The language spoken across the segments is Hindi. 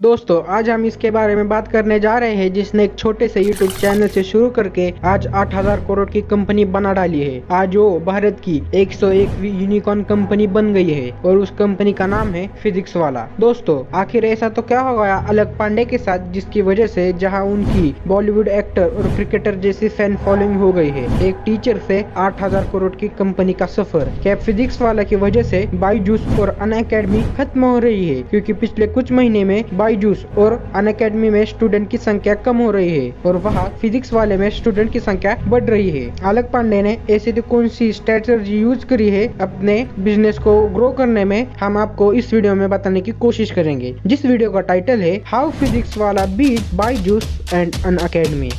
दोस्तों आज हम इसके बारे में बात करने जा रहे हैं जिसने एक छोटे से यूट्यूब चैनल से शुरू करके आज 8000 करोड़ की कंपनी बना डाली है। आज वो भारत की 101वीं यूनिकॉर्न कंपनी बन गई है और उस कंपनी का नाम है फिजिक्स वाला। दोस्तों आखिर ऐसा तो क्या हो गया अलक पांडे के साथ जिसकी वजह से जहां उनकी बॉलीवुड एक्टर और क्रिकेटर जैसी फैन फॉलोइंग हो गई है, एक टीचर से 8000 करोड़ की कंपनी का सफर। क्या फिजिक्स वाला की वजह से बायजूस और अनअकैडमी खत्म हो रही है? क्योंकि पिछले कुछ महीने में बायजूस और अनअकैडमी में स्टूडेंट की संख्या कम हो रही है और वहाँ फिजिक्स वाले में स्टूडेंट की संख्या बढ़ रही है। अलक पांडे ने ऐसी तो कौन सी स्ट्रेटजी यूज करी है अपने बिजनेस को ग्रो करने में, हम आपको इस वीडियो में बताने की कोशिश करेंगे, जिस वीडियो का टाइटल है हाउ फिजिक्स वाला बीट बायजूस एंड अनअकैडमी।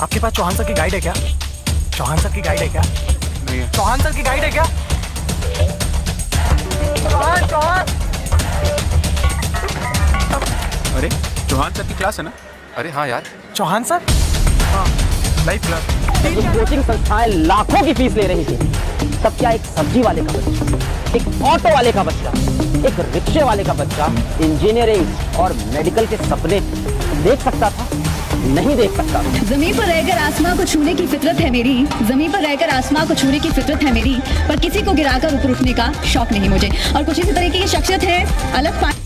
आपके पास चौहान सर की गाइड है क्या? चौहान सर की गाइड है क्या? नहीं। चौहान सर की गाइड है क्या? चौहान अरे चौहान सर की क्लास है ना? अरे हाँ यार, चौहान सर हाँ लाइव क्लास। कुछ कोचिंग संस्थाएं लाखों की फीस ले रही थी, तब क्या एक सब्जी वाले का बच्चा, एक ऑटो वाले का बच्चा, एक रिक्शे वाले का बच्चा इंजीनियरिंग और मेडिकल के सपने देख सकता था? नहीं देख सकता। जमीन पर रहकर आसमां को छूने की फितरत है मेरी, जमीन पर रहकर आसमां को छूने की फितरत है मेरी, पर किसी को गिराकर ऊपर उठने का शौक नहीं मुझे। और कुछ इसी तरीके की शख्सियत है अलक पांडे।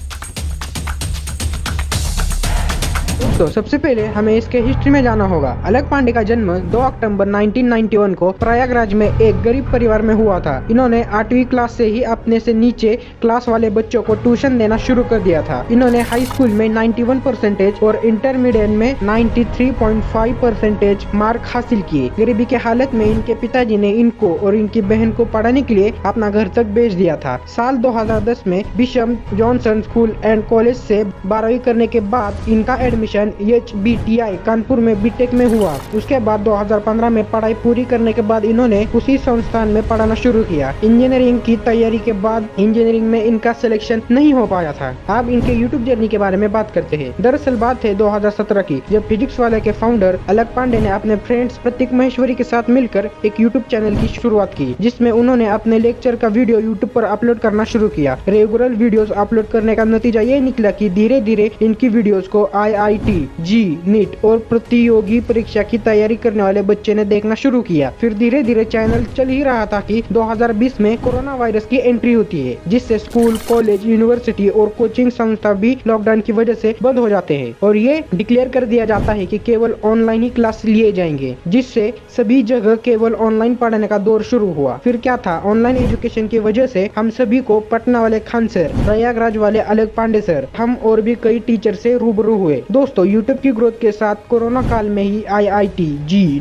तो सबसे पहले हमें इसके हिस्ट्री में जाना होगा। अलक पांडे का जन्म 2 अक्टूबर 1991 को प्रयागराज में एक गरीब परिवार में हुआ था। इन्होंने 8वीं क्लास से ही अपने से नीचे क्लास वाले बच्चों को ट्यूशन देना शुरू कर दिया था। इन्होंने हाई स्कूल में 91% और इंटरमीडिएट में 93.5% मार्क हासिल किए। गरीबी के हालत में इनके पिताजी ने इनको और इनकी बहन को पढ़ाने के लिए अपना घर तक भेज दिया था। साल 2010 में bishop Johnson school and college से 12वीं करने के बाद इनका एडमिशन HBTI कानपुर में बीटेक में हुआ। उसके बाद 2015 में पढ़ाई पूरी करने के बाद इन्होंने उसी संस्थान में पढ़ाना शुरू किया। इंजीनियरिंग की तैयारी के बाद इंजीनियरिंग में इनका सिलेक्शन नहीं हो पाया था। अब इनके यूट्यूब जर्नी के बारे में बात करते हैं। दरअसल बात है 2017 की, जब फिजिक्स वाले के फाउंडर अलक पांडे ने अपने फ्रेंड्स प्रतीक महेश्वरी के साथ मिलकर एक यूट्यूब चैनल की शुरुआत की, जिसमें उन्होंने अपने लेक्चर का वीडियो यूट्यूब पर अपलोड करना शुरू किया। रेगुलर वीडियोस अपलोड करने का नतीजा ये निकला कि धीरे धीरे इनकी वीडियोस को IIT, नीट और प्रतियोगी परीक्षा की तैयारी करने वाले बच्चे ने देखना शुरू किया। फिर धीरे धीरे चैनल चल ही रहा था कि 2020 में कोरोना वायरस की एंट्री होती है, जिससे स्कूल, कॉलेज, यूनिवर्सिटी और कोचिंग संस्था भी लॉकडाउन की वजह से बंद हो जाते हैं और ये डिक्लेयर कर दिया जाता है कि केवल ऑनलाइन ही क्लास लिए जाएंगे, जिससे सभी जगह केवल ऑनलाइन पढ़ाने का दौर शुरू हुआ। फिर क्या था, ऑनलाइन एजुकेशन की वजह से हम सभी को पटना वाले खान सर, प्रयागराज वाले अलक पांडे सर, हम और भी कई टीचर से रूबरू हुए। दोस्तों यूट्यूब की ग्रोथ के साथ कोरोना काल में ही IIT,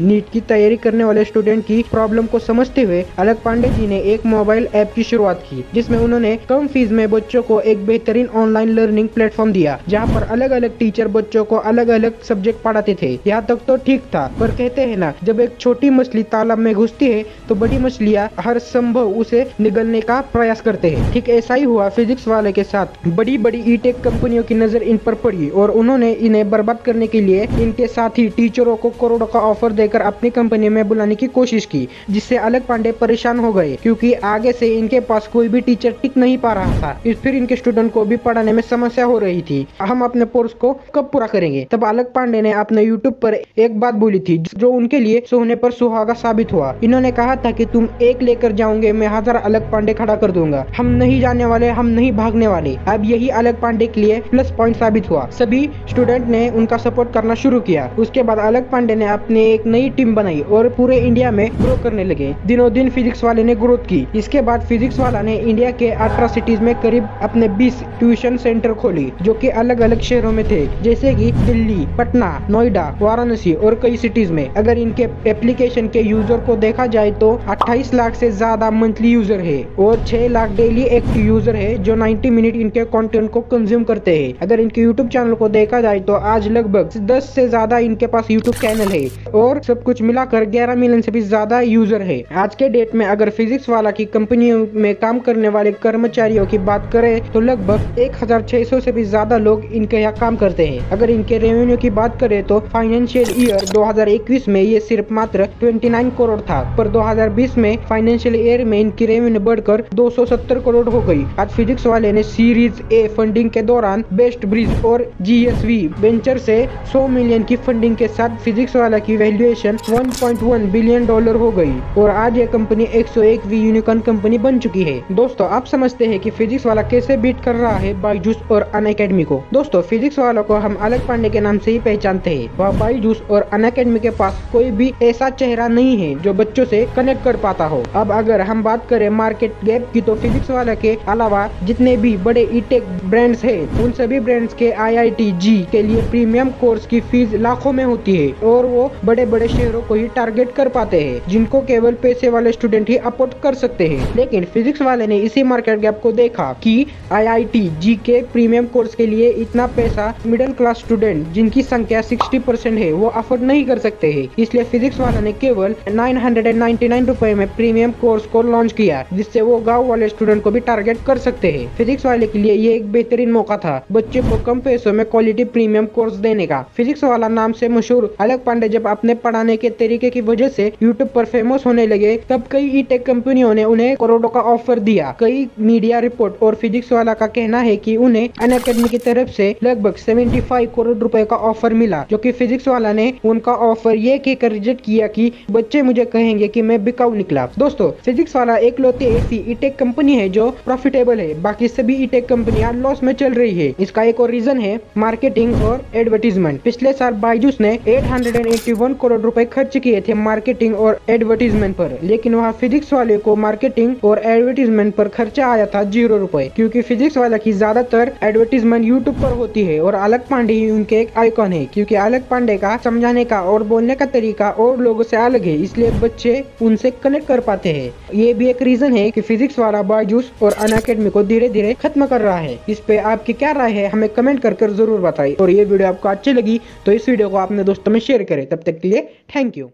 नीट की तैयारी करने वाले स्टूडेंट की प्रॉब्लम को समझते हुए अलक पांडे जी ने एक मोबाइल ऐप की शुरुआत की, जिसमें उन्होंने कम फीस में बच्चों को एक बेहतरीन ऑनलाइन लर्निंग प्लेटफॉर्म दिया, जहां पर अलग अलग टीचर बच्चों को अलग अलग सब्जेक्ट पढ़ाते थे। यहाँ तक तो ठीक था, पर कहते हैं ना, जब एक छोटी मछली तालाब में घुसती है तो बड़ी मछलियाँ हर संभव उसे निगलने का प्रयास करते हैं। ठीक ऐसा ही हुआ फिजिक्स वाले के साथ। बड़ी बड़ी ई-टेक कंपनियों की नजर इन पर पड़ी और उन्होंने इन्हें बर्बाद करने के लिए इनके साथ ही टीचरों को करोड़ों का ऑफर देकर अपनी कंपनी में बुलाने की कोशिश की, जिससे अलक पांडे परेशान हो गए, क्योंकि आगे से इनके पास कोई भी टीचर टिक नहीं पा रहा था। फिर इनके स्टूडेंट को भी पढ़ाने में समस्या हो रही थी। हम अपने कोर्स को कब पूरा करेंगे? तब अलक पांडे ने अपने यूट्यूब पर एक बात बोली थी जो उनके लिए सोने पर सुहागा साबित हुआ। इन्होंने कहा था कि तुम एक लेकर जाओगे, मैं 1000 अलक पांडे खड़ा कर दूंगा। हम नहीं जाने वाले, हम नहीं भागने वाले। अब यही अलक पांडे के लिए प्लस पॉइंट साबित हुआ। सभी स्टूडेंट ने उनका सपोर्ट करना शुरू किया। उसके बाद अलक पांडे ने अपने एक नई टीम बनाई और पूरे इंडिया में ग्रो करने लगे। दिनों दिन फिजिक्स वाले ने ग्रोथ की। इसके बाद फिजिक्स वाला ने इंडिया के 18 सिटीज में करीब अपने 20 ट्यूशन सेंटर खोली, जो कि अलग अलग शहरों में थे, जैसे कि दिल्ली, पटना, नोएडा, वाराणसी और कई सिटीज में। अगर इनके एप्लीकेशन के यूजर को देखा जाए तो 28 लाख से ज्यादा मंथली यूजर है और 6 लाख डेली एक्टिव यूजर है, जो 90 मिनट इनके कंटेंट को कंज्यूम करते हैं। अगर इनके यूट्यूब चैनल को देखा जाए तो आज लगभग 10 से ज्यादा इनके पास यूट्यूब चैनल है और सब कुछ मिलाकर 11 मिलियन से भी ज्यादा यूजर है। आज के डेट में अगर फिजिक्स वाला की कंपनियों में काम करने वाले कर्मचारियों की बात करें तो लगभग 1600 से भी ज्यादा लोग इनके यहाँ काम करते हैं। अगर इनके रेवेन्यू की बात करें तो फाइनेंशियल ईयर 2021 में ये सिर्फ मात्र 29 करोड़ था, पर 2020 में फाइनेंशियल ईयर में इनकी रेवेन्यू बढ़कर 270 करोड़ हो गई। आज फिजिक्स वाले ने सीरीज ए फंडिंग के दौरान बेस्ट ब्रिज और GSV वेंचर से 100 मिलियन की फंडिंग के साथ फिजिक्स वाला की वैल्यूएशन 1.1 बिलियन डॉलर हो गई और आज ये कंपनी 101वीं यूनिकॉर्न कंपनी बन चुकी है। दोस्तों आप समझते हैं कि फिजिक्स वाला कैसे बीट कर रहा है बायजूस और अनअकैडमी को। दोस्तों फिजिक्स वालों को हम अलग पांडे के नाम से ही पहचानते हैं। वह बायजूस और अनअकैडमी के पास कोई भी ऐसा चेहरा नहीं है जो बच्चों से कनेक्ट कर पाता हो। अब अगर हम बात करें मार्केट गैप की तो फिजिक्स वाला के अलावा जितने भी बड़े ई-टेक ब्रांड्स हैं उन सभी ब्रांड्स के IIT-G के लिए प्रीमियम कोर्स की फीस लाखों में होती है और वो बड़े बड़े शहरों को ही टारगेट कर पाते हैं जिनको केवल पैसे वाले स्टूडेंट ही अफोर्ड कर सकते हैं। लेकिन फिजिक्स वाले ने इसी मार्केट गैप को देखा कि IIT-G के प्रीमियम कोर्स के लिए इतना पैसा मिडिल क्लास स्टूडेंट जिनकी संख्या 60% है वो अफोर्ड नहीं कर सकते हैं। इसलिए फिजिक्स वाला ने केवल 999 रुपए में प्रीमियम कोर्स को लॉन्च किया जिससे वो गाँव वाले स्टूडेंट को भी टारगेट कर सकते हैं। फिजिक्स वाले के लिए ये एक बेहतरीन मौका था बच्चे को कम पैसों में क्वालिटी प्रीमियम कोर्स देने का। फिजिक्स वाला नाम से मशहूर अलग पांडे जब अपने पढ़ाने के तरीके की वजह से यूट्यूब पर फेमस होने लगे तब कई ई-टेक कंपनियों ने उन्हें करोड़ों का ऑफर दिया। कई मीडिया रिपोर्ट और फिजिक्स वाला का कहना है कि उन्हें अनअकैडमी की तरफ से लगभग 75 करोड़ रुपए का ऑफर मिला, जो कि फिजिक्स वाला ने उनका ऑफर ये कहकर रिजेक्ट किया कि बच्चे मुझे कहेंगे कि मैं बिकाऊ निकला। दोस्तों फिजिक्स वाला एकलौती ऐसी ई-टेक कंपनी है जो प्रॉफिटेबल है, बाकी सभी ई-टेक कंपनियां लॉस में चल रही है। इसका एक और रीजन है मार्केटिंग और एडवर्टीजमेंट। पिछले साल बायजूस ने 881 करोड़ रुपए खर्च किए थे मार्केटिंग और एडवर्टीजमेंट पर, लेकिन वहाँ फिजिक्स वाले को मार्केटिंग और एडवर्टीजमेंट पर खर्चा आया था 0 रुपए, क्योंकि फिजिक्स वाला की ज्यादातर एडवर्टीजमेंट यूट्यूब पर होती है और अलग पांडे ही उनके एक आइकॉन है, क्योंकि अलग पांडे का समझाने का और बोलने का तरीका और लोगों से अलग है, इसलिए बच्चे उनसे कनेक्ट कर पाते हैं। ये भी एक रीजन है कि फिजिक्स वाला बायजूस और अनअकैडमी को धीरे धीरे खत्म कर रहा है। इस पे आपकी क्या राय है हमें कमेंट कर जरूर बताइए और ये वीडियो आपको अच्छी लगी तो इस वीडियो को अपने दोस्तों में शेयर करें। तब तक के लिए थैंक यू।